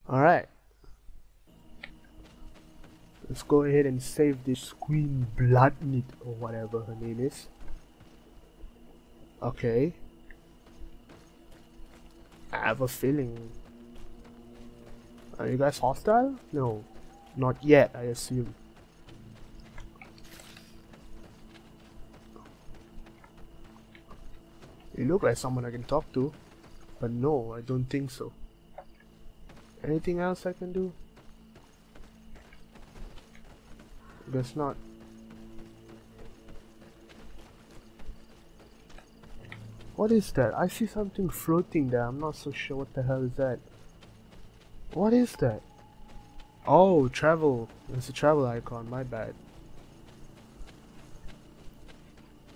Alright. Let's go ahead and save this Queen Blahnid or whatever her name is. Okay. I have a feeling. Are you guys hostile? No. Not yet, I assume. You look like someone I can talk to. But no, I don't think so. Anything else I can do? Guess not. What is that? I see something floating there. I'm not so sure what the hell is that. What is that? Oh, travel. It's a travel icon, my bad.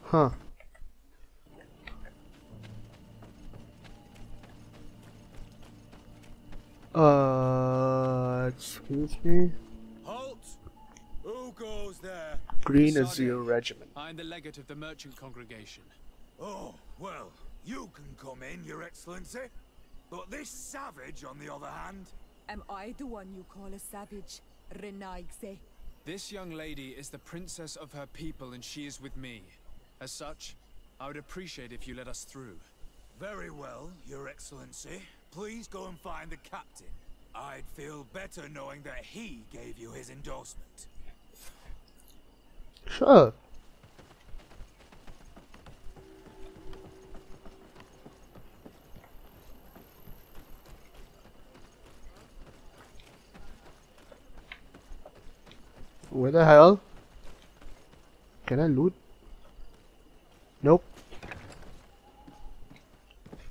Huh. Excuse me? Halt! Who goes there? Green Azure Regiment. I'm the legate of the merchant congregation. Oh, well, you can come in, Your Excellency. But this savage, on the other hand... Am I the one you call a savage, Renaigse? This young lady is the princess of her people and she is with me. As such, I would appreciate if you let us through. Very well, Your Excellency. Please go and find the captain. I'd feel better knowing that he gave you his endorsement. Sure. Where the hell? Can I loot? Nope.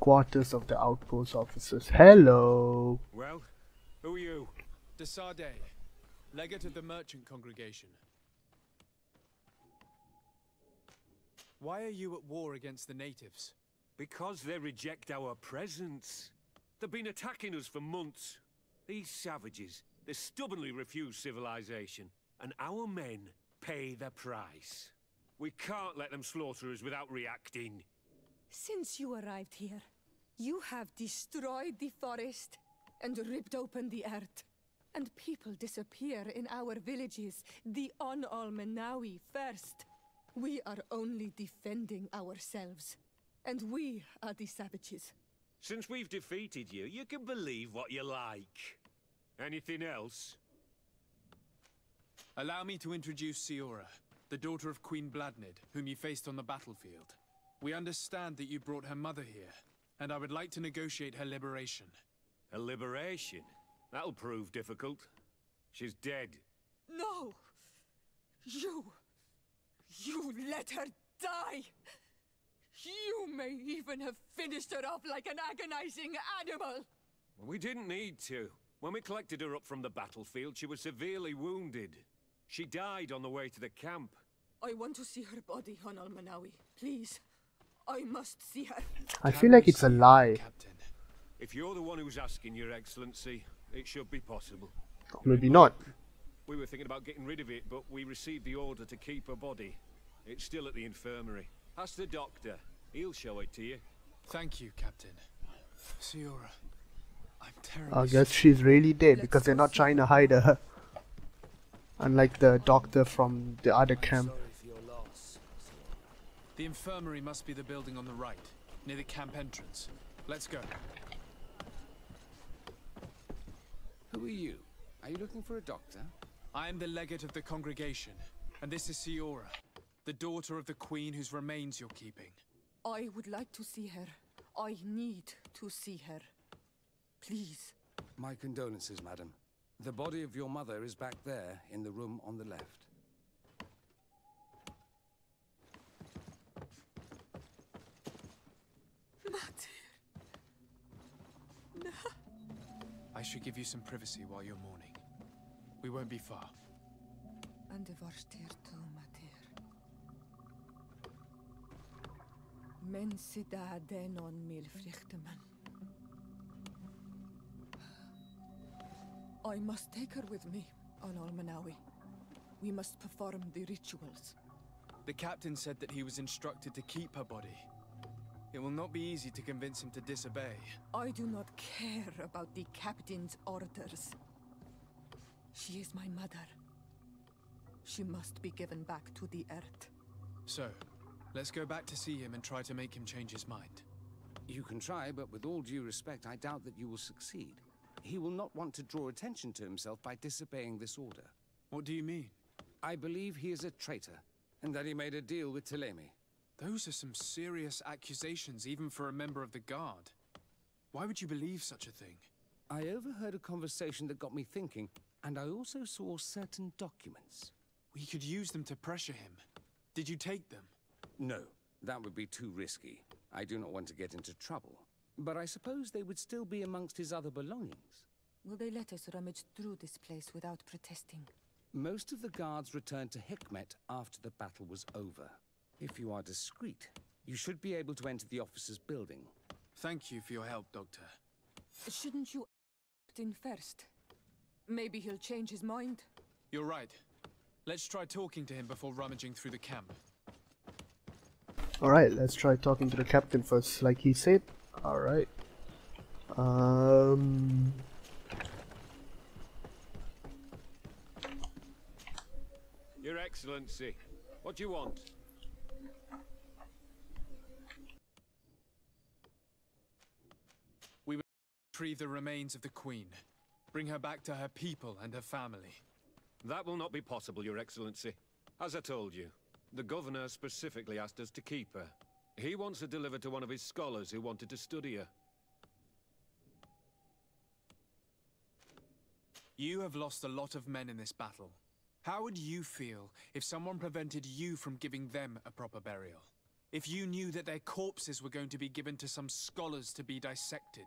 Quarters of the outpost officers. Hello. Well, who are you? Desade, legate of the merchant congregation. Why are you at war against the natives? Because they reject our presence. They've been attacking us for months. These savages, they stubbornly refuse civilization. And our men pay the price. We can't let them slaughter us without reacting. Since you arrived here, you have destroyed the forest and ripped open the earth. And people disappear in our villages, the Onalmenawi first. We are only defending ourselves. And we are the savages. Since we've defeated you, you can believe what you like. Anything else? Allow me to introduce Siora, the daughter of Queen Blahnid, whom you faced on the battlefield. We understand that you brought her mother here, and I would like to negotiate her liberation. A liberation? That'll prove difficult. She's dead. No! You let her die! You may even have finished her off like an agonizing animal! We didn't need to. When we collected her up from the battlefield, she was severely wounded. She died on the way to the camp. I want to see her body, Onalmenawi. Please. I must see her. I feel like it's a lie. Captain. If you're the one who's asking, Your Excellency, it should be possible. Maybe not. We were thinking about getting rid of it, but we received the order to keep her body. It's still at the infirmary. Ask the doctor. He'll show it to you. Thank you, Captain. Siora, I'm terribly I guess she's really dead because they're not trying to hide her. Unlike the doctor from the other camp. sorry for your loss. The infirmary must be the building on the right, near the camp entrance. Let's go. Who are you? Are you looking for a doctor? I am the legate of the congregation, and this is Siora, the daughter of the queen whose remains you're keeping. I would like to see her. I need to see her. Please. My condolences, madam. The body of your mother is back there, in the room on the left. I should give you some privacy while you're mourning. We won't be far. And the varstir to mater. Men sida denon mil frichteman. I must take her with me, Onalmenawi. We must perform the rituals. The captain said that he was instructed to keep her body. It will not be easy to convince him to disobey. I do not care about the captain's orders. She is my mother. She must be given back to the earth. So, let's go back to see him and try to make him change his mind. You can try, but with all due respect, I doubt that you will succeed. He will not want to draw attention to himself by disobeying this order. What do you mean? I believe he is a traitor, and that he made a deal with Thélème. Those are some serious accusations, even for a member of the Guard. Why would you believe such a thing? I overheard a conversation that got me thinking, and I also saw certain documents. We could use them to pressure him. Did you take them? No, that would be too risky. I do not want to get into trouble. But I suppose they would still be amongst his other belongings. Will they let us rummage through this place without protesting? Most of the guards returned to Hikmet after the battle was over. If you are discreet, you should be able to enter the officer's building. Thank you for your help, Doctor. Shouldn't you act in first? Maybe he'll change his mind. You're right. Let's try talking to him before rummaging through the camp. Alright, let's try talking to the captain first, like he said. Alright. Your Excellency, what do you want? We will retrieve the remains of the Queen. Bring her back to her people and her family. That will not be possible, Your Excellency. As I told you, the Governor specifically asked us to keep her. He wants her delivered to one of his scholars who wanted to study her. You have lost a lot of men in this battle. How would you feel if someone prevented you from giving them a proper burial? If you knew that their corpses were going to be given to some scholars to be dissected,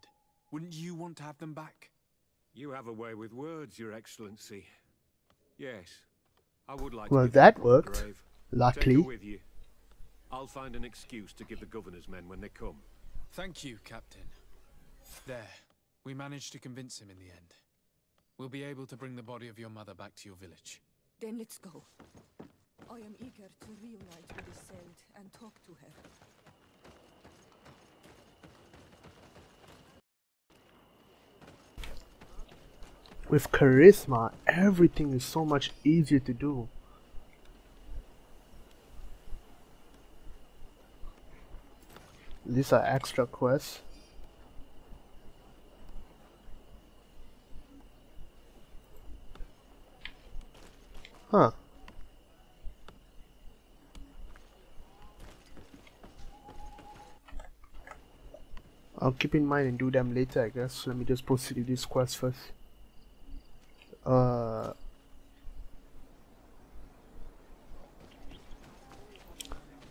wouldn't you want to have them back? You have a way with words, Your Excellency. Yes, I would like Well, to give that them a proper worked. grave. Luckily. Take her with you. I'll find an excuse to give the Governor's men when they come. Thank you, Captain. There. We managed to convince him in the end. We'll be able to bring the body of your mother back to your village. Then let's go. I am eager to reunite with Isolde and talk to her. With charisma, everything is so much easier to do. These are extra quests. Huh. I'll keep in mind and do them later, I guess. Let me just proceed with this quest first.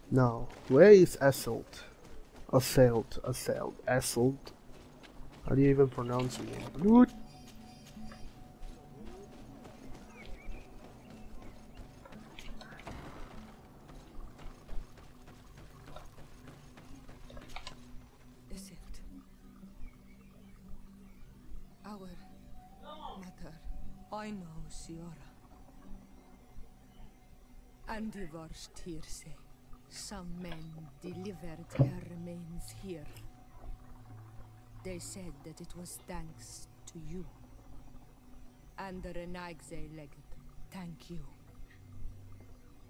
Now, where is Isolde? Isolde. How do you even pronounce it? Good. Isolde. Our mother. I know, Siora. And the worst here say. Some men delivered her remains here. They said that it was thanks to you. And the Renagze legend, thank you.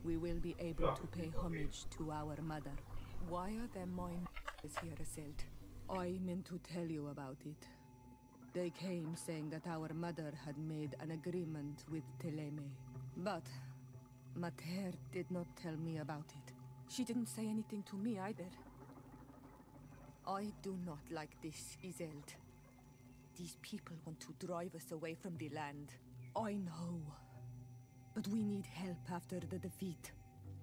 We will be able to pay homage to our mother. Why are there mine here, Isolde? I meant to tell you about it. They came saying that our mother had made an agreement with Thélème. But Mater did not tell me about it. She didn't say anything to me either. I do not like this, Isolde. These people want to drive us away from the land. I know. But we need help after the defeat.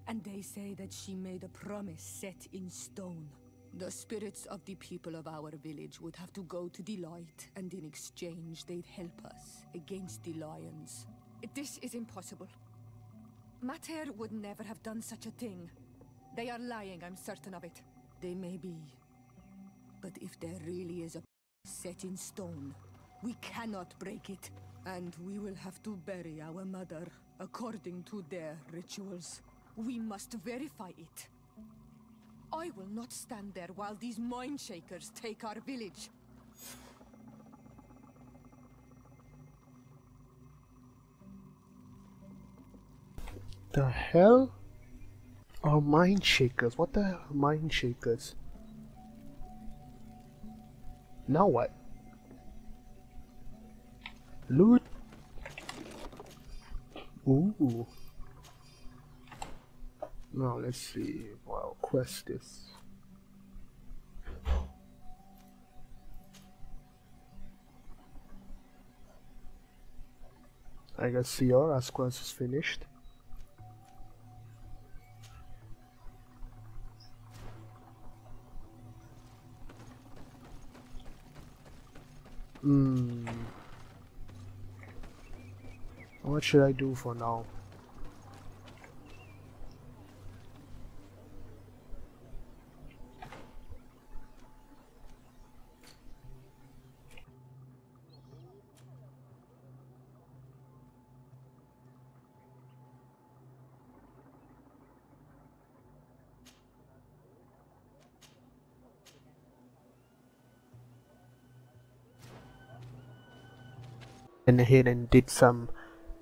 And they say that she made a promise set in stone. The spirits of the people of our village would have to go to the light, and in exchange they'd help us against the lions. This is impossible. Mater would never have done such a thing. They are lying, I'm certain of it. They may be. But if there really is a set in stone, we cannot break it. And we will have to bury our mother according to their rituals. We must verify it. I will not stand there while these mind shakers take our village. The hell are mind shakers? What the hell are mind shakers? Now what? Loot. Ooh. Now let's see what our quest is. I guess Siora's quest is finished. What should I do for now? Went ahead and did some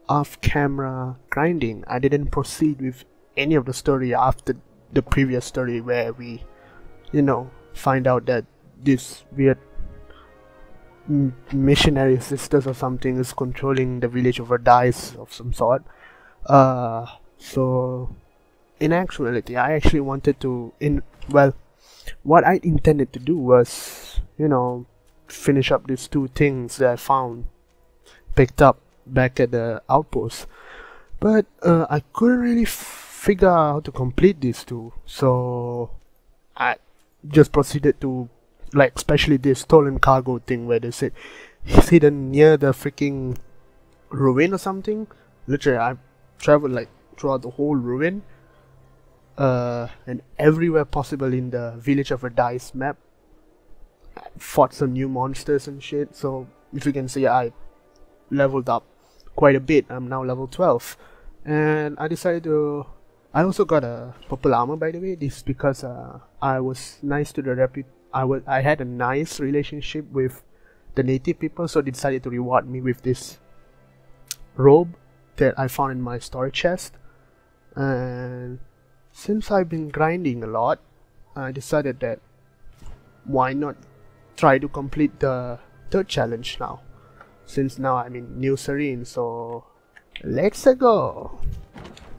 off-camera grinding. I didn't proceed with any of the story after the previous story where we, you know, find out that this weird missionary sisters or something is controlling the village over dice of some sort. So in actuality, I actually wanted to, what I intended to do was, you know, finish up these two things that I picked up back at the outpost, but I couldn't really figure out how to complete these two, so I just proceeded to, like, especially this stolen cargo thing where they said it's hidden near the freaking ruin or something. Literally, I traveled like throughout the whole ruin, and everywhere possible in the Village of a Dice map. I fought some new monsters and shit, so if you can see, I leveled up quite a bit. I'm now level 12, and I decided to, I also got a purple armor, by the way. This is because I was nice to the I had a nice relationship with the native people, so they decided to reward me with this robe that I found in my storage chest. And since I've been grinding a lot, I decided that why not try to complete the third challenge now, since now I'm in New Serene. So let's go.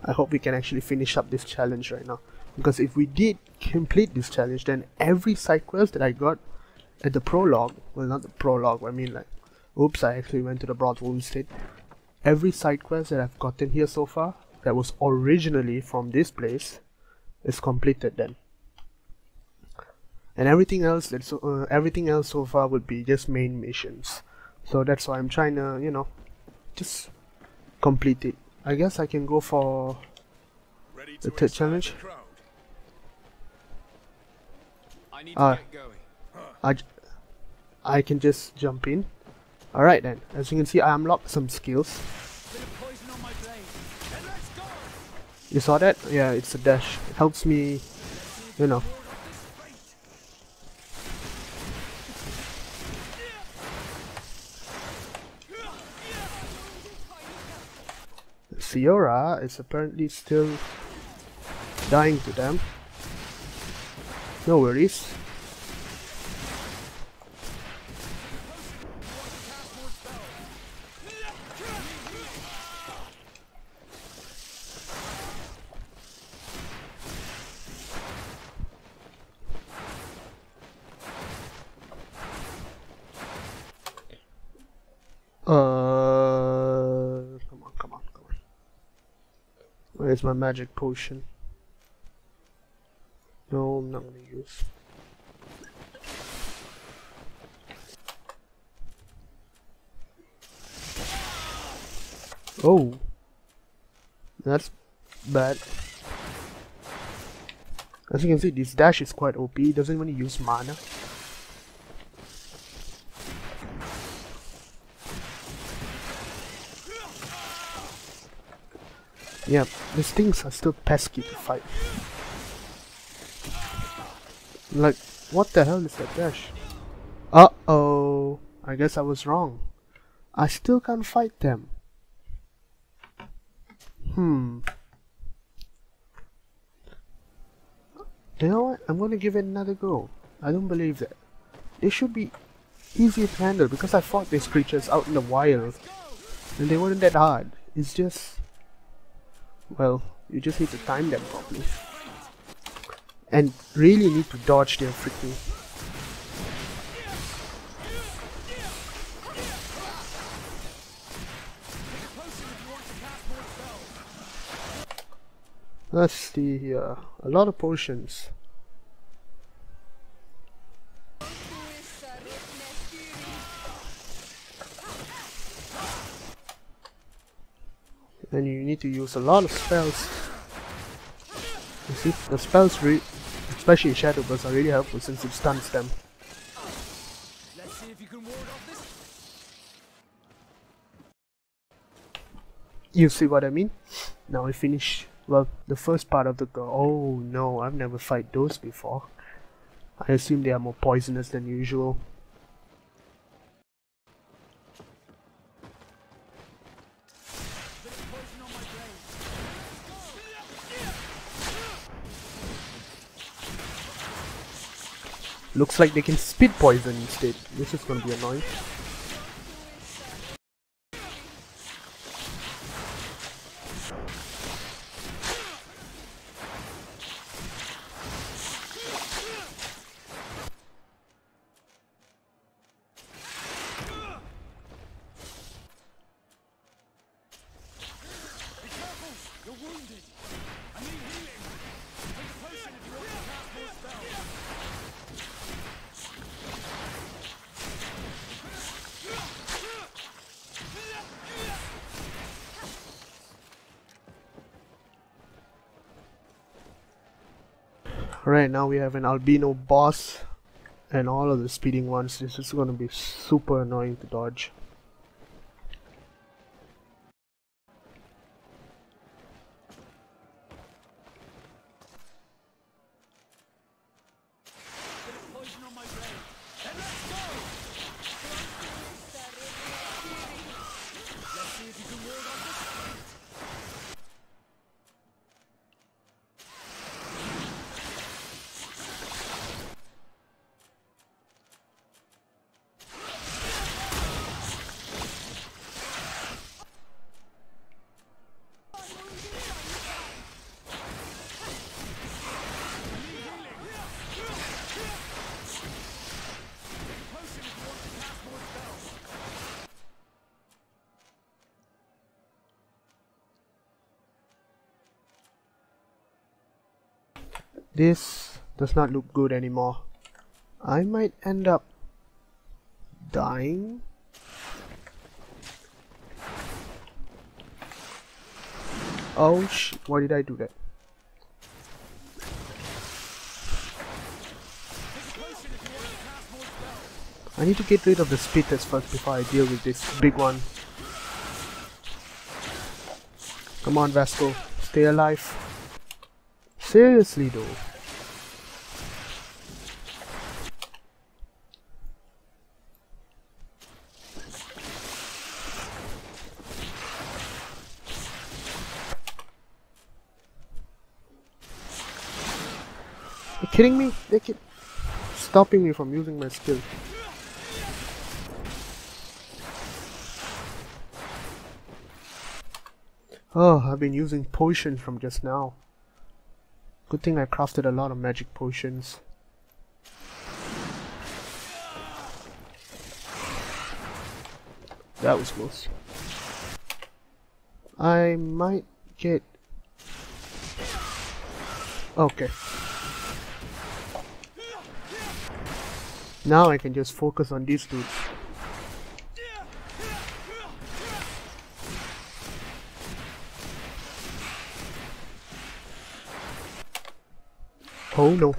I hope we can actually finish up this challenge right now, because if we did complete this challenge, then every side quest that I got at the prologue, well, not the prologue, I mean, like, oops, I actually went to the brothel instead. Every side quest that I've gotten here so far that was originally from this place is completed then, and everything else so far would be just main missions. So that's why I'm trying to, you know, just complete it. I guess I can go for the third challenge. I need to get going. I can just jump in. Alright then, as you can see, I unlocked some skills. You saw that? Yeah, it's a dash. It helps me, you know. Siora is apparently still dying to them. No worries. Come on. Where's my magic potion? No, I'm not gonna use. Oh, that's bad. As you can see, this dash is quite OP. It doesn't even use mana. Yeah, these things are still pesky to fight. Like, what the hell is that dash? Uh-oh. I guess I was wrong. I still can't fight them. You know what? I'm gonna give it another go. I don't believe that. They should be easier to handle because I fought these creatures out in the wild. And they weren't that hard. It's just... well, you just need to time them properly. And really need to dodge their freaking... Let's see here. A lot of potions. And you need to use a lot of spells. You see, the spells, especially Shadow Burst, are really helpful since it stuns them. Let's see if you can ward off this. You see what I mean? Now we finish, well, the first part of the girl. Oh no, I've never fight those before. I assume they are more poisonous than usual. Looks like they can spit poison instead. This is gonna be annoying. You're wounded. I need healing. Take a potion if you want to cast more spells. Right now we have an albino boss and all of the speeding ones. This is gonna be super annoying to dodge. Poison on my brain. Then let's go. Let's see if you can ward off this. This does not look good anymore. I might end up dying. Oh shit, why did I do that? I need to get rid of the spitters first before I deal with this big one. Come on, Vasco, stay alive. Seriously though. Are you kidding me? They keep stopping me from using my skill. Oh, I've been using potions from just now. Good thing I crafted a lot of magic potions. That was close. I might get... okay. Now I can just focus on these dudes. Oh no.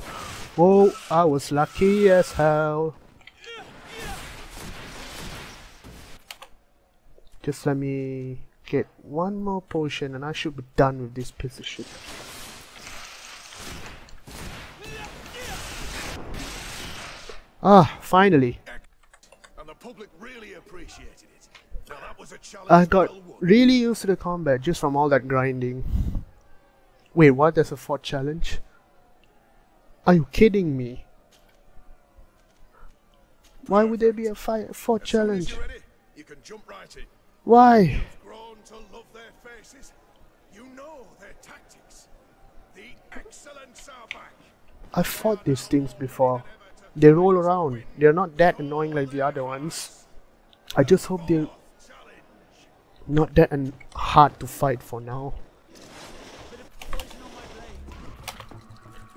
Whoa, I was lucky as hell. Just let me get one more potion and I should be done with this piece of shit. Ah, finally. And the public really appreciated it. Now that was a challenge. I got well won. really used to the combat just from all that grinding. Wait, what? There's a fort challenge? Are you kidding me? Why would there be a fort As soon as challenge? you're ready, you can jump right in. Why? You've grown to love their faces. You know their tactics. The excellence are back. I fought these things before. They roll around. They're not that annoying like the other ones. I just hope they're not that hard to fight for now.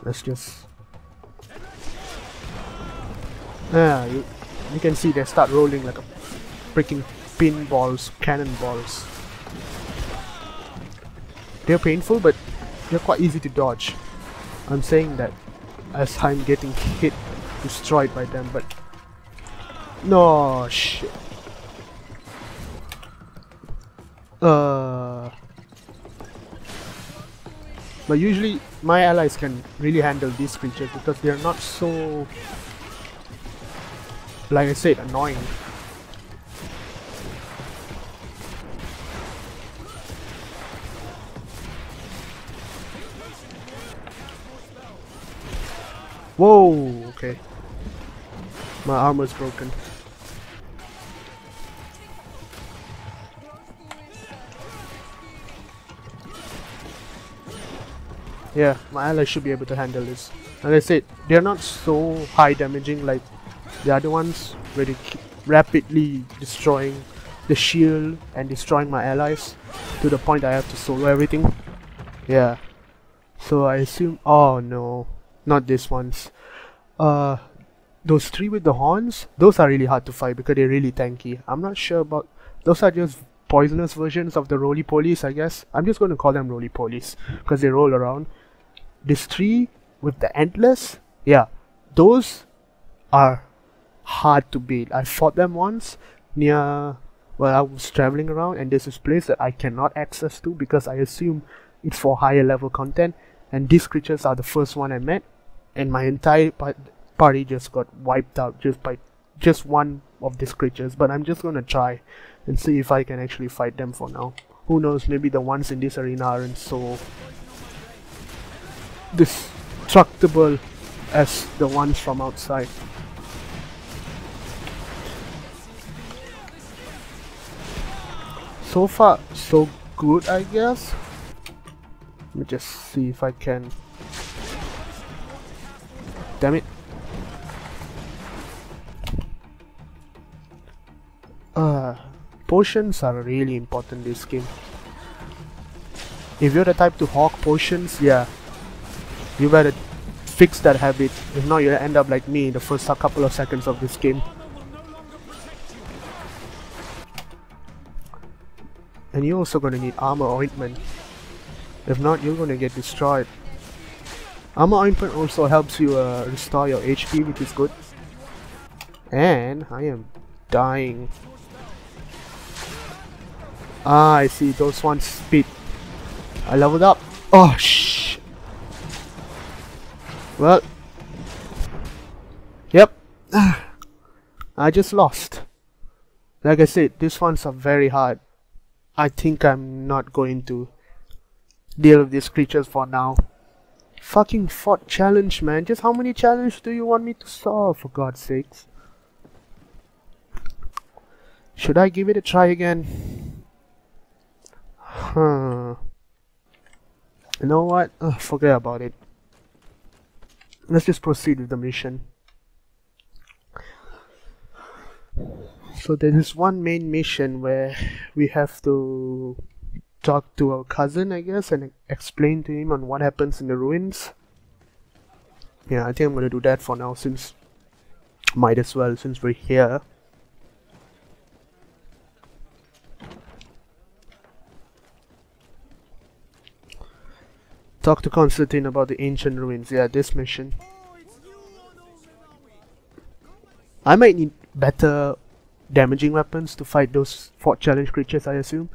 Let's just... you can see they start rolling like a freaking pinballs, cannonballs. They're painful, but they're quite easy to dodge. I'm saying that as I'm getting hit, destroyed by them, but no shit. But usually my allies can really handle these creatures because they're not so, like I said, annoying. Whoa, okay. My armor's broken. Yeah, my allies should be able to handle this. Like I said, they're not so high damaging like the other ones, where they keep rapidly destroying the shield and destroying my allies to the point I have to solo everything. Yeah. So I assume... oh no, not these ones. Those three with the horns, those are really hard to fight because they're really tanky. I'm not sure about... those are just poisonous versions of the roly-polies, I guess. I'm just going to call them roly-polies because they roll around. These three with the antlers, yeah, those are hard to beat. I fought them once near... well, I was traveling around and there's this place that I cannot access to because I assume it's for higher level content, and these creatures are the first one I met, and my entire party just got wiped out just by just one of these creatures. But I'm just gonna try and see if I can actually fight them for now. Who knows, maybe the ones in this arena aren't so destructible as the ones from outside. So far, so good, I guess. Let me just see if I can... damn it. Potions are really important in this game. If you're the type to hawk potions, yeah, you better fix that habit. If not, you'll end up like me in the first couple of seconds of this game. And you're also gonna need armor ointment. If not, you're gonna get destroyed. Armor ointment also helps you restore your HP, which is good. And I am dying. Ah, I see, those ones speed. I leveled up. Oh shh. Well, yep. I just lost. Like I said, these ones are very hard. I think I'm not going to deal with these creatures for now. Fucking fort challenge, man. Just how many challenges do you want me to solve, for God's sakes? Should I give it a try again? You know what? Forget about it. Let's just proceed with the mission. So there is one main mission where we have to talk to our cousin, I guess, and explain to him on what happens in the ruins. Yeah, I think I'm gonna do that for now, since might as well, since we're here. Talk to Constantine about the ancient ruins. Yeah, this mission. I might need better damaging weapons to fight those fort challenge creatures, I assume.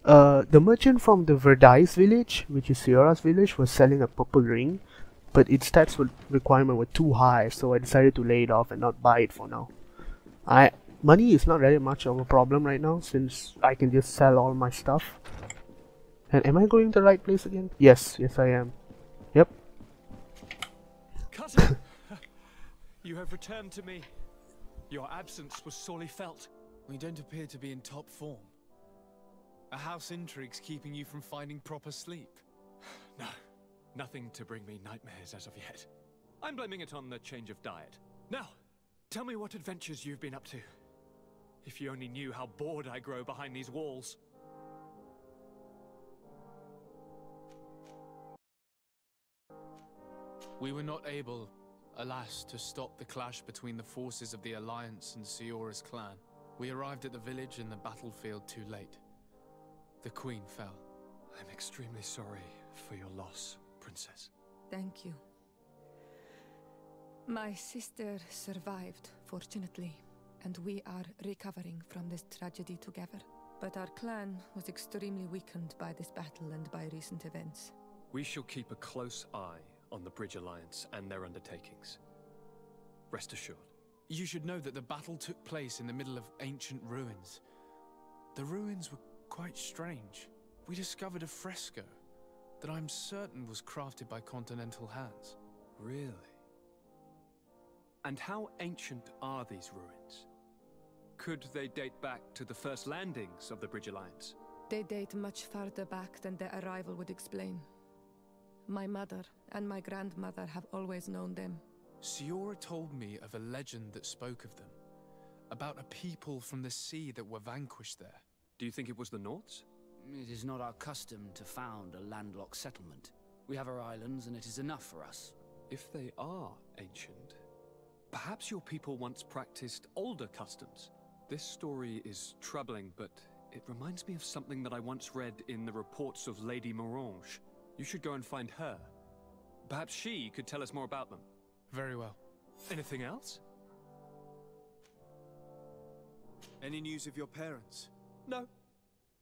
The merchant from the Verdice village, which is Sierra's village, was selling a purple ring. but its requirement were too high, so I decided to lay it off and not buy it for now. Money is not really much of a problem right now since I can just sell all my stuff. And am I going to the right place again? Yes, I am. Yep. Cousin, you have returned to me. Your absence was sorely felt. We don't appear to be in top form. A house intrigue's keeping you from finding proper sleep. No, nothing to bring me nightmares as of yet. I'm blaming it on the change of diet. Now, tell me what adventures you've been up to. If you only knew how bored I grow behind these walls. We were not able, alas, to stop the clash between the forces of the Alliance and Siora's clan. We arrived at the village and the battlefield too late. The Queen fell. I'm extremely sorry for your loss, Princess. Thank you. My sister survived, fortunately, and we are recovering from this tragedy together. But our clan was extremely weakened by this battle and by recent events. We shall keep a close eye on the Bridge Alliance and their undertakings. Rest assured. You should know that the battle took place in the middle of ancient ruins. The ruins were quite strange. We discovered a fresco that I'm certain was crafted by continental hands. Really? And how ancient are these ruins? Could they date back to the first landings of the Bridge Alliance? They date much farther back than their arrival would explain. My mother and my grandmother have always known them. Siora told me of a legend that spoke of them, about a people from the sea that were vanquished there. Do you think it was the Norts? It is not our custom to found a landlocked settlement. We have our islands, and it is enough for us. If they are ancient, perhaps your people once practiced older customs. This story is troubling, but it reminds me of something that I once read in the reports of Lady Morange. You should go and find her. Perhaps she could tell us more about them. Very well. Anything else? Any news of your parents? No.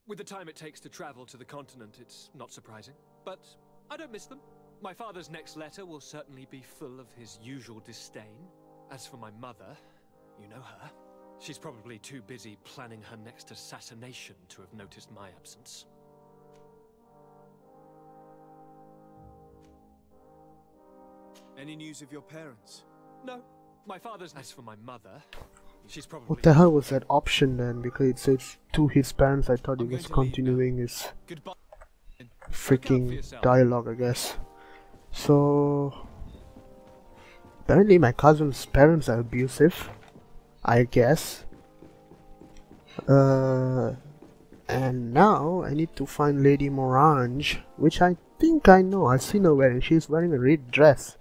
With the time it takes to travel to the continent, it's not surprising. But I don't miss them. My father's next letter will certainly be full of his usual disdain. As for my mother, you know her. She's probably too busy planning her next assassination to have noticed my absence. Any news of your parents? No. My father's... As for my mother, she's probably... What the hell was that option then? Because it says to his parents. I thought it was continuing his freaking dialogue, I guess. So apparently my cousin's parents are abusive, I guess. And now I need to find Lady Morange, which I think I know. I've seen her wearing. She's wearing a red dress.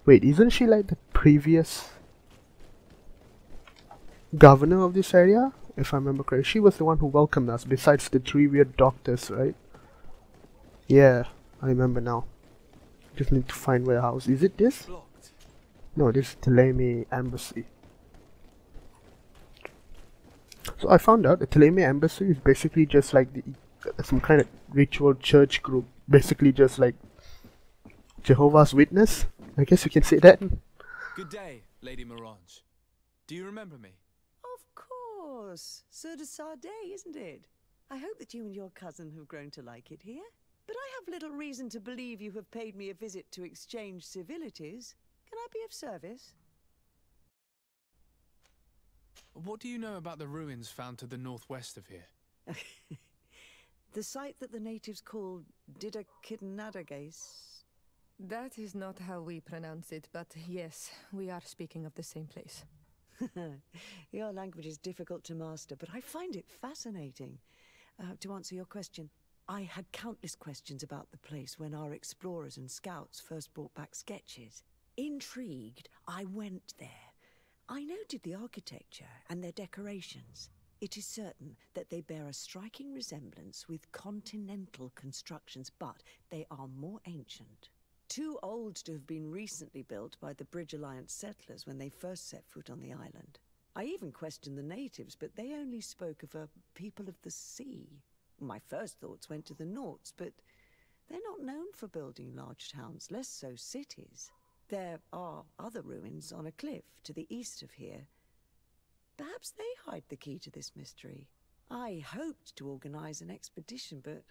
Wait, isn't she like the previous governor of this area? If I remember correctly, she was the one who welcomed us, besides the three weird doctors, right? Yeah, I remember now. Just need to find where house. Is it this? Blocked. No, this is Teleme Embassy. So I found out the Teleme Embassy is basically just like some kind of ritual church group. Basically just like Jehovah's Witness. I guess you can say that. Good day, Lady Morange. Do you remember me? Of course. Sur de Sade, isn't it? I hope that you and your cousin have grown to like it here. But I have little reason to believe you have paid me a visit to exchange civilities. Can I be of service? What do you know about the ruins found to the northwest of here? The site that the natives call Didakidnadagase. That is not how we pronounce it, but yes, we are speaking of the same place. Your language is difficult to master, but I find it fascinating. To answer your question, I had countless questions about the place when our explorers and scouts first brought back sketches. Intrigued, I went there. I noted the architecture and their decorations. It is certain that they bear a striking resemblance with continental constructions, but they are more ancient. Too old to have been recently built by the Bridge Alliance settlers when they first set foot on the island. I even questioned the natives, but they only spoke of a people of the sea. My first thoughts went to the Norts, but They're not known for building large towns, less so cities. There are other ruins on a cliff to the east of here. Perhaps they hide the key to this mystery. I hoped to organize an expedition, but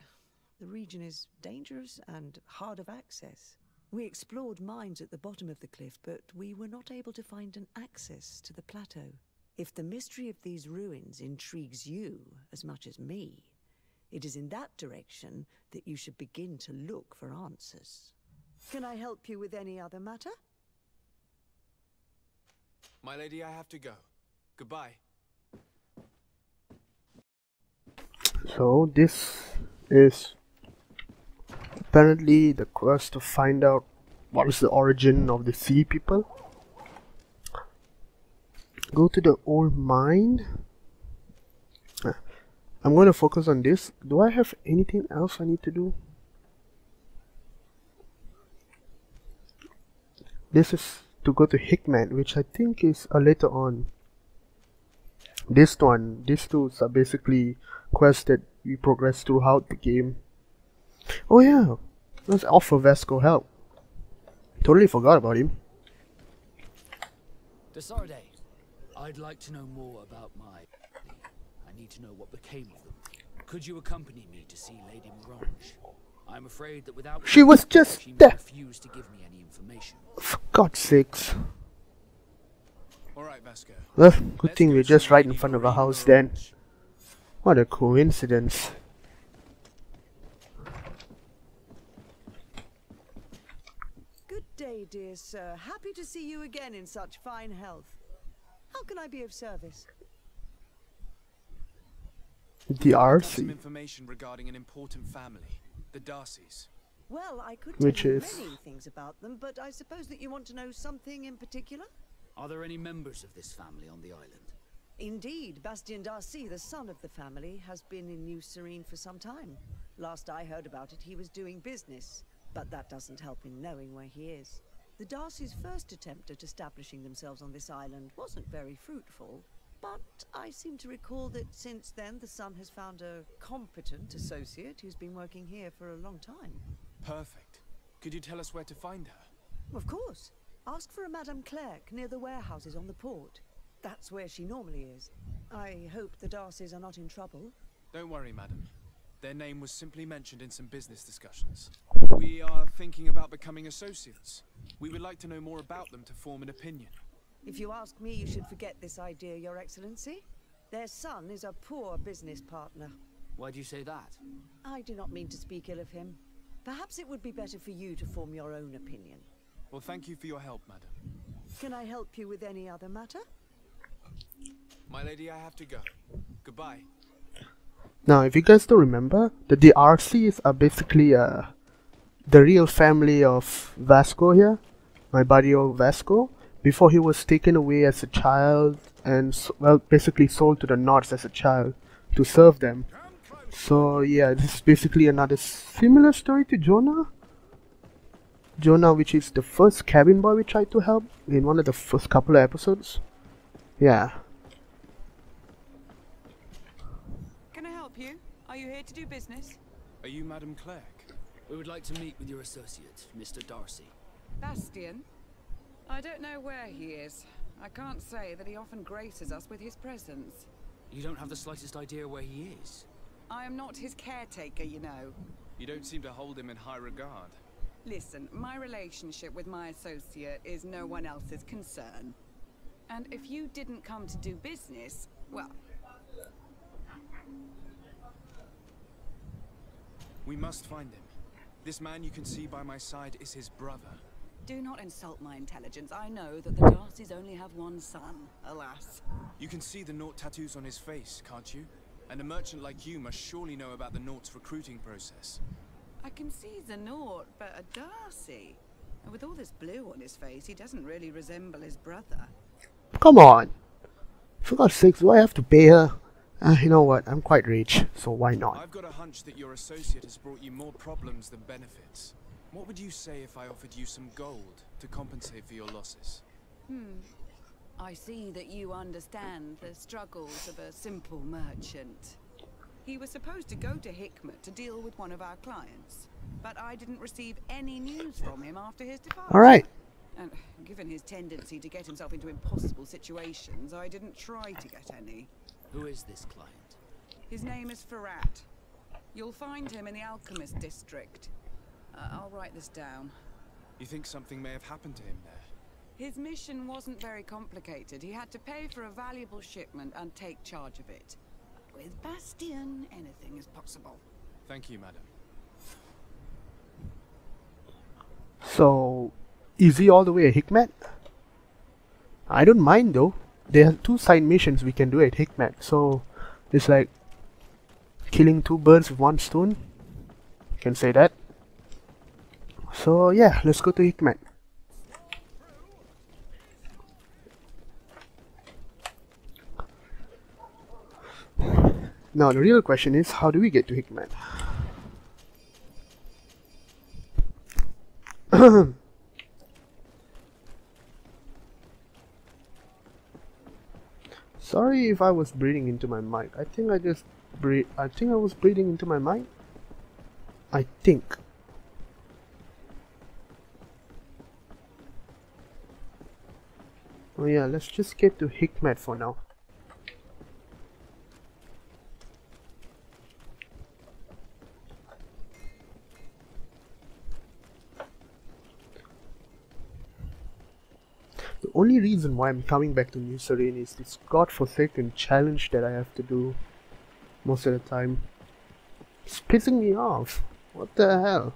the region is dangerous and hard of access. We explored mines at the bottom of the cliff, but we were not able to find an access to the plateau. If the mystery of these ruins intrigues you as much as me, it is in that direction that you should begin to look for answers. Can I help you with any other matter? My lady, I have to go. Goodbye. So this is apparently the quest to find out what is the origin of the sea people. Go to the old mine. I'm going to focus on this. Do I have anything else I need to do? This is to go to Hikmet, which I think is later on. These two are basically quests that we progress throughout the game. Oh yeah, let's offer Vasco help. Totally forgot about him. Desarde, I'd like to know more about my... I need to know what became of them. Could you accompany me to see Lady Morange? I'm afraid that without... She was just she there. refused to give me any information. For God's sakes. Alright, Vasco. Well, good thing we're just right in front of our house then. What a coincidence. Good day, dear sir. Happy to see you again in such fine health. How can I be of service? The Got some RC, information regarding an important family, the Darcys. Well, I could Which tell you is- many things about them, but I suppose that you want to know something in particular? Are there any members of this family on the island? Indeed, Bastien Darcy, the son of the family, has been in New Serene for some time. Last I heard about it, he was doing business, but that doesn't help in knowing where he is. The Darcys' first attempt at establishing themselves on this island wasn't very fruitful, but I seem to recall that since then the son has found a competent associate who's been working here for a long time. Perfect. Could you tell us where to find her? Of course. Ask for a Madame Clerc near the warehouses on the port. That's where she normally is. I hope the Darcys are not in trouble. Don't worry, madam. Their name was simply mentioned in some business discussions. We are thinking about becoming associates. We would like to know more about them to form an opinion. If you ask me, you should forget this idea, Your Excellency. Their son is a poor business partner. Why do you say that? I do not mean to speak ill of him. Perhaps it would be better for you to form your own opinion. Well, thank you for your help, madam. Can I help you with any other matter? My lady, I have to go. Goodbye. Now, if you guys don't remember, the DRCs are basically the real family of Vasco here, my buddy old Vasco, before he was taken away as a child and, well, basically sold to the Nords as a child to serve them. So, yeah, this is basically another similar story to Jonah. Jonah, which is the first cabin boy we tried to help in one of the first couple of episodes. Yeah. Can I help you? Are you here to do business? Are you Madam Clerc? We would like to meet with your associate, Mr. Darcy. Bastian? I don't know where he is. I can't say that he often graces us with his presence. You don't have the slightest idea where he is? I am not his caretaker, you know. You don't seem to hold him in high regard. Listen, my relationship with my associate is no one else's concern. And if you didn't come to do business, well... We must find him. This man you can see by my side is his brother. Do not insult my intelligence. I know that the Darcys only have one son, alas. You can see the Nort tattoos on his face, can't you? And a merchant like you must surely know about the Nort's recruiting process. I can see the Nort, but a Darcy. And with all this blue on his face, he doesn't really resemble his brother. Come on! For God's sakes, do I have to pay her? You know what, I'm quite rich, so why not? I've got a hunch that your associate has brought you more problems than benefits. What would you say if I offered you some gold to compensate for your losses? I see that you understand the struggles of a simple merchant. He was supposed to go to Hikmet to deal with one of our clients. but I didn't receive any news from him after his departure. All right. And given his tendency to get himself into impossible situations, I didn't try to get any. Who is this client? His name is Farrat. You'll find him in the Alchemist District. I'll write this down. You think something may have happened to him there? His mission wasn't very complicated. He had to pay for a valuable shipment and take charge of it. With Bastion, anything is possible. Thank you, madam. So, is he all the way at Hikmet? I don't mind though. There are 2 side missions we can do at Hikmet. So, it's like killing 2 birds with 1 stone. You can say that. So, yeah, let's go to Hikmet. Now, the real question is, how do we get to Hikmet? Sorry if I was breathing into my mic. I think I was breathing into my mic. I think. Oh yeah, let's just get to Hikmet for now. The only reason why I'm coming back to New Serene is this godforsaken challenge that I have to do most of the time. It's pissing me off. What the hell?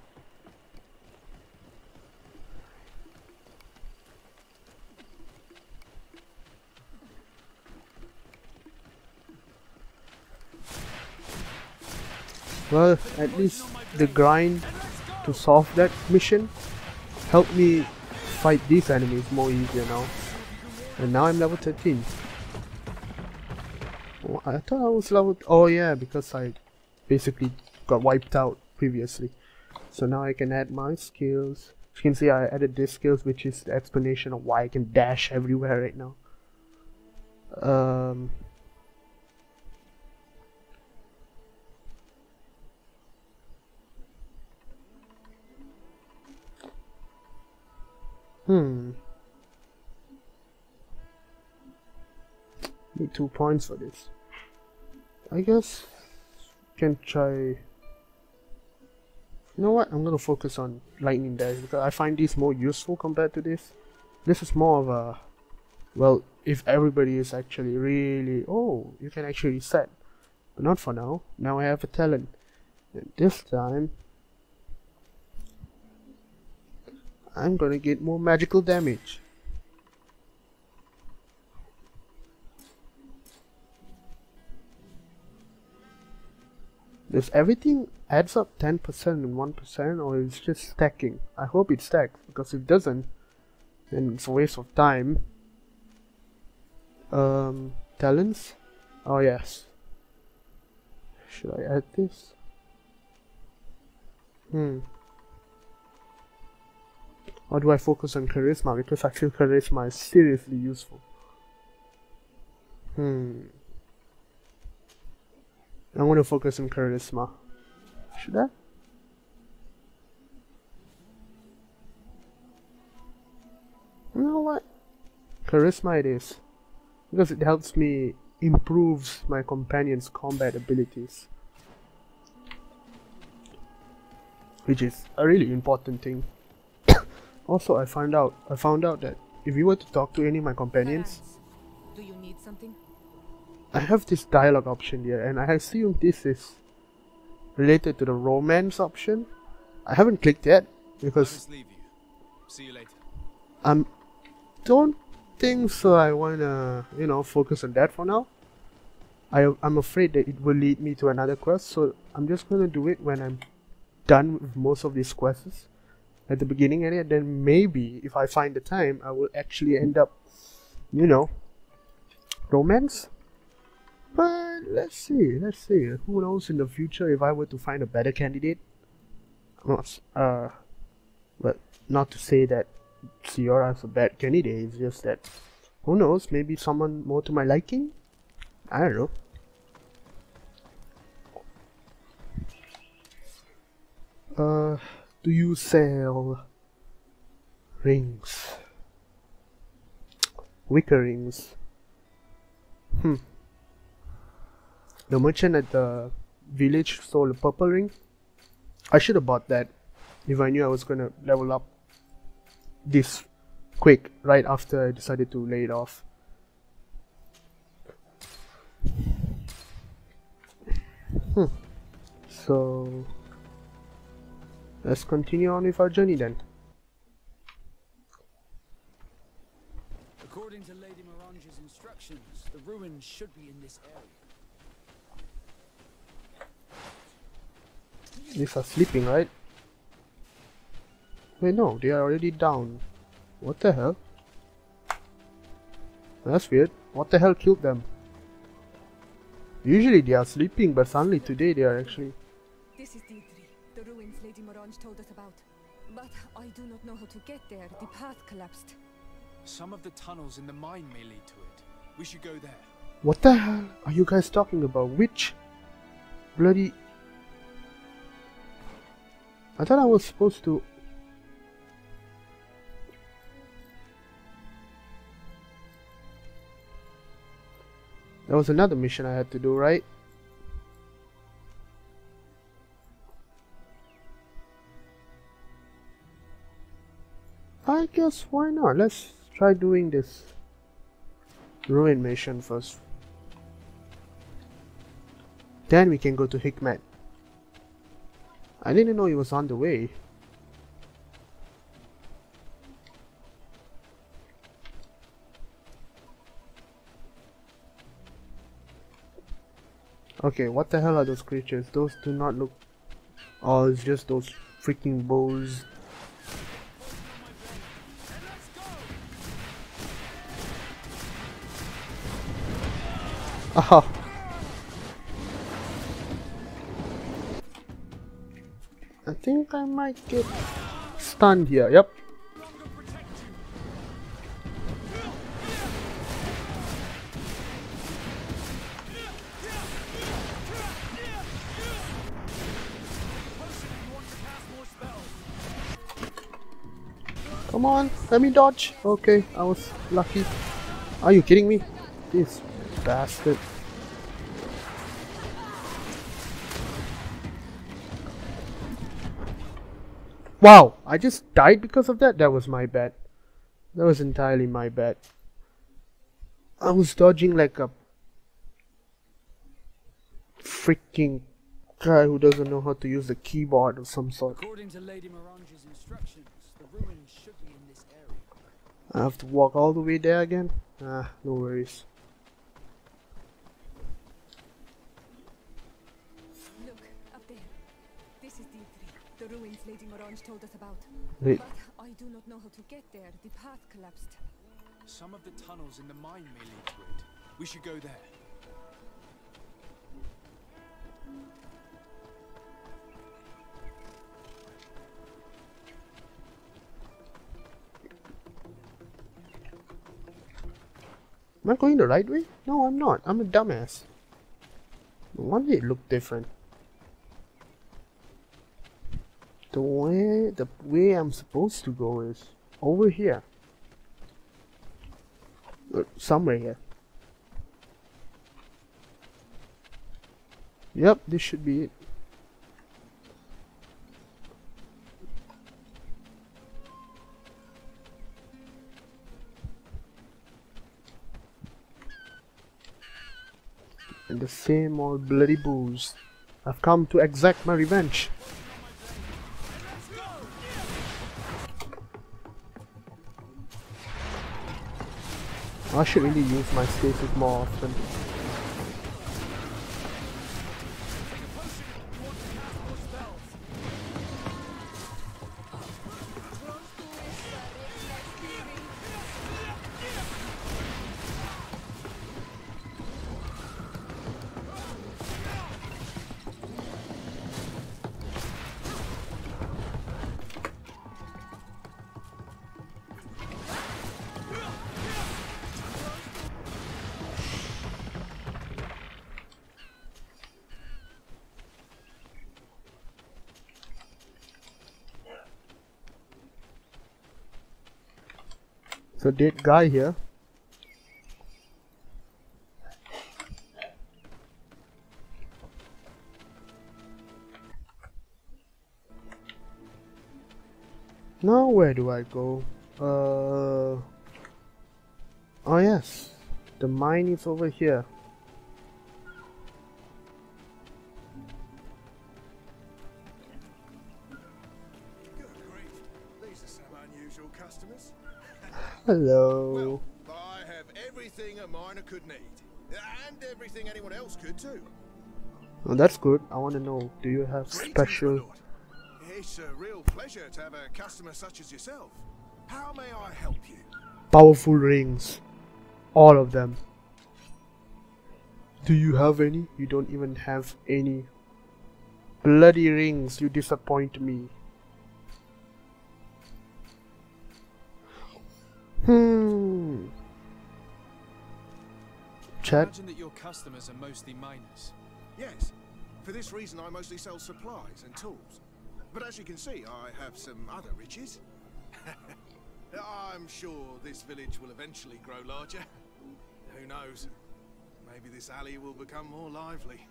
Well, at least the grind to solve that mission helped me fight these enemies more easier now. And now I'm level 13. Oh, I thought I was level... Oh yeah, because I basically got wiped out previously. So now I can add my skills. As you can see, I added these skills, which is the explanation of why I can dash everywhere right now. Need 2 points for this. I guess can try. You know what? I'm gonna focus on lightning dash because I find these more useful compared to this. This is more of a, well, if everybody is actually really, oh, you can actually reset, but not for now. Now I have a talent, and this time I'm gonna get more magical damage. Does everything adds up 10% and 1%, or is just stacking? I hope it stacks, because if it doesn't, then it's a waste of time. Talents? Oh yes. Should I add this? Or do I focus on charisma? Because I feel charisma is seriously useful. I want to focus on charisma. Should I? You know what? Charisma it is. Because it helps me improves my companion's combat abilities. Which is a really important thing. Also, I found out that if you were to talk to any of my companions, do you need something? I have this dialogue option here, and I assume this is related to the romance option. I haven't clicked yet because leave you. See you later. Don't think so. I wanna, focus on that for now. I'm afraid that it will lead me to another quest, so I'm just gonna do it when I'm done with most of these quests at the beginning area. Then maybe if I find the time, I will actually end up, romance. But let's see. Who knows in the future if I were to find a better candidate? But not to say that Ciora is a bad candidate. It's just that who knows? Maybe someone more to my liking. I don't know. Do you sell rings? Wicker rings. The merchant at the village sold a purple ring. I should have bought that if I knew I was gonna level up this quick right after I decided to lay it off. So let's continue on with our journey then. According to Lady Morange's instructions, the ruins should be in this area. These are sleeping, right? Wait, no, they are already down. What the hell? That's weird. What the hell killed them? Usually they are sleeping, but suddenly today they are actually... This is D3, the ruins Lady Morange told us about. But I do not know how to get there. The path collapsed. Some of the tunnels in the mine may lead to it. We should go there. What the hell are you guys talking about? Which bloody... I thought I was supposed to... There was another mission I had to do, right? I guess why not? Let's try doing this ruin mission first. Then we can go to Hikmet. I didn't know he was on the way. Okay, what the hell are those creatures? Those do not look... Oh, it's just those freaking bows. Oh. I think I might get stunned here. Yep. Come on, let me dodge. Okay, I was lucky. Are you kidding me? This bastard. Wow, I just died because of that? That was my bad. That was entirely my bad. I was dodging like a freaking guy who doesn't know how to use the keyboard of some sort. According to Lady Morange's instructions, the ruins should be in this area. I have to walk all the way there again? Ah, no worries. Look, up there. This is D3, the ruins Lady Morange told us about. Wait. But I do not know how to get there. The path collapsed. Some of the tunnels in the mine may lead to it. We should go there. Am I going the right way? No, I'm not. I'm a dumbass. No wonder it looked different. The way I'm supposed to go is over here. Somewhere here. Yep, this should be it. And the same old bloody booze. I've come to exact my revenge. I should really use my stasis more often. So dead guy here. Now where do I go? Oh yes, the mine is over here. Good grief, these are some unusual customers. Hello. Well, I have everything a miner could need, and everything anyone else could too. Oh, that's good. I want to know, do you have Greetings, my special lord. It's a real pleasure to have a customer such as yourself. How may I help you? powerful rings? All of them. Do you have any? You don't even have any. Bloody rings, you disappoint me. Chat. Imagine that your customers are mostly miners. Yes. For this reason I mostly sell supplies and tools. But as you can see, I have some other riches. I'm sure this village will eventually grow larger. Who knows? Maybe this alley will become more lively.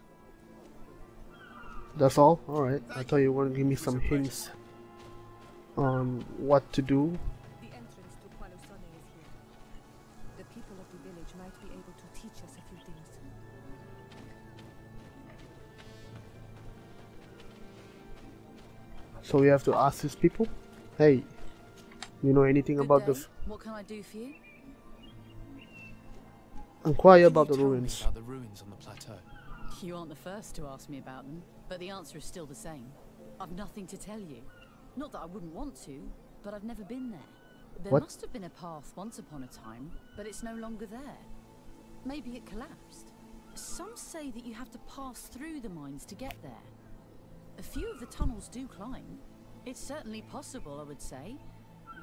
That's all? Alright. I thought you were gonna give me some hints on what to do. The entrance to Qualusone is here. The people of the village might be able to teach us a few things. So we have to ask these people? Hey, you know anything about the... What can I do for you? Inquire Can about you the tell me ruins. about the ruins on the plateau. You aren't the first to ask me about them, but the answer is still the same. I've nothing to tell you. Not that I wouldn't want to, but I've never been there. There What? must have been a path once upon a time, but it's no longer there. Maybe it collapsed. Some say that you have to pass through the mines to get there. A few of the tunnels do climb. It's certainly possible, I would say.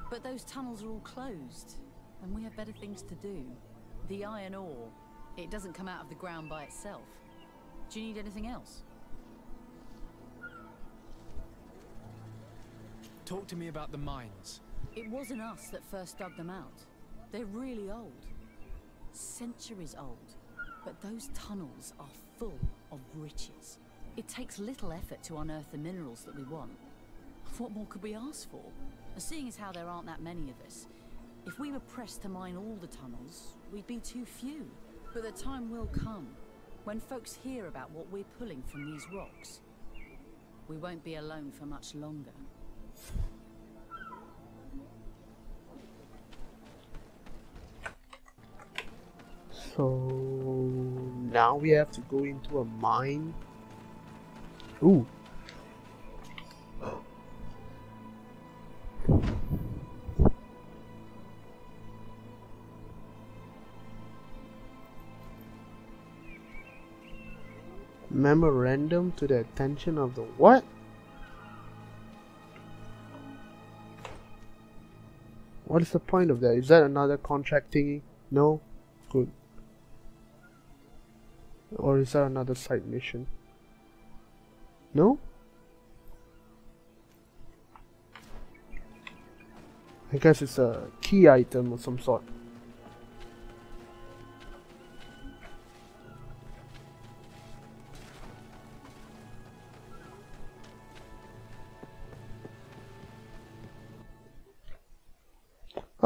But those tunnels are all closed, and we have better things to do. The iron ore, it doesn't come out of the ground by itself. Do you need anything else? Talk to me about the mines. It wasn't us that first dug them out. They're really old. Centuries old. But those tunnels are full of riches. It takes little effort to unearth the minerals that we want. What more could we ask for? Seeing as how there aren't that many of us, if we were pressed to mine all the tunnels, we'd be too few. But the time will come when folks hear about what we're pulling from these rocks. We won't be alone for much longer. So now we have to go into a mine. Ooh. Memorandum to the attention of the what? What is the point of that? Is that another contract thingy? No? Good. Or is that another side mission? No? I guess it's a key item of some sort.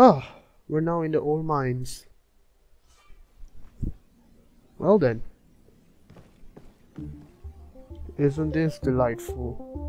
Ah, we're now in the old mines. Well then. Isn't this delightful?